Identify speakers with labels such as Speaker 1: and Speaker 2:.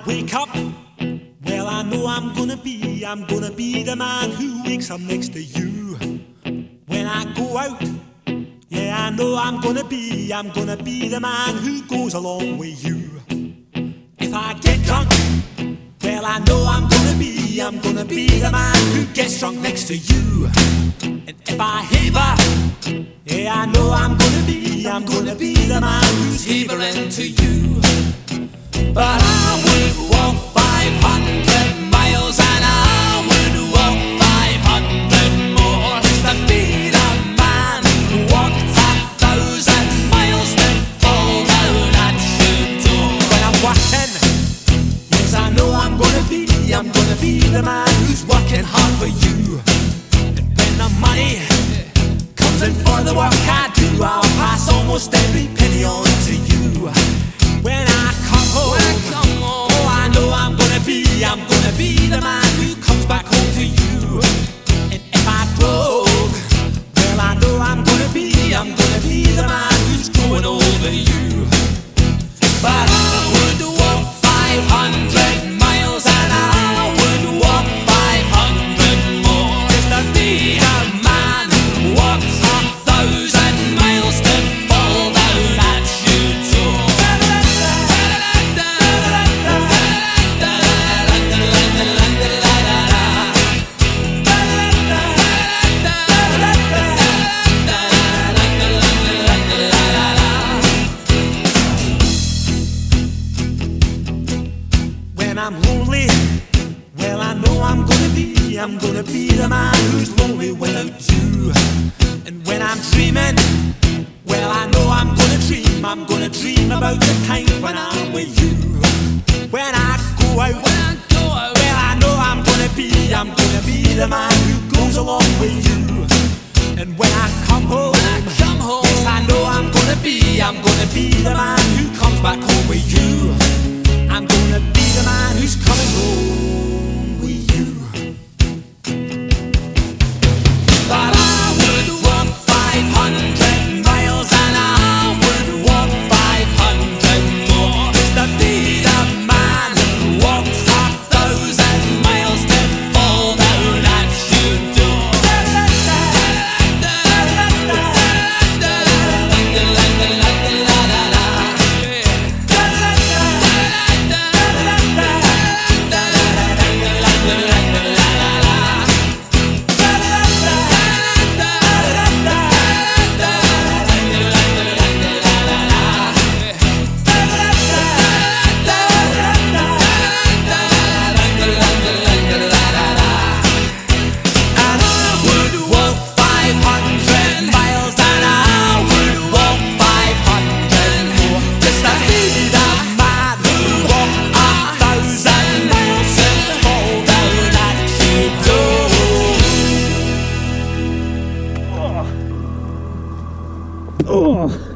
Speaker 1: I wake up, well, I know I'm gonna be the man who wakes up next to you. When I go out, yeah, I know I'm gonna be the man who goes along with you. If I get drunk, well, I know I'm gonna be the man who gets drunk next to you. And if I haver, yeah, I know I'm gonna be the man who's havering to you. But I would walk 500 miles and I would walk 500 more just to be the man who walked 1,000 miles to fall down at your door. When I'm working, yes, I know I'm gonna be the man who's working hard for you. And when the money comes in for the work I do, I'll pass almost every penny on to you. When I come home, oh, I know I'm gonna be the man who comes back home to you. And if I broke, well, I know I'm gonna be the man who's going over you. But I would walk 500 miles and I would walk 500 more just to be the man who walks 1,000 miles to fall down at your door. When I'm lonely, well, I know I'm gonna be the man who's lonely without you. And when I'm dreaming, well, I know I'm gonna dream about the time when I'm with you. When I go out, well, I know I'm gonna be the man who goes along with you. And when I come home, yes, I know I'm gonna be the man who comes back home with you. I'm gonna be the man who's coming home with you. But I would walk 500 miles and I would walk 500 more just to be the man who walks 1,000 miles to fall down at your door.
Speaker 2: Oh.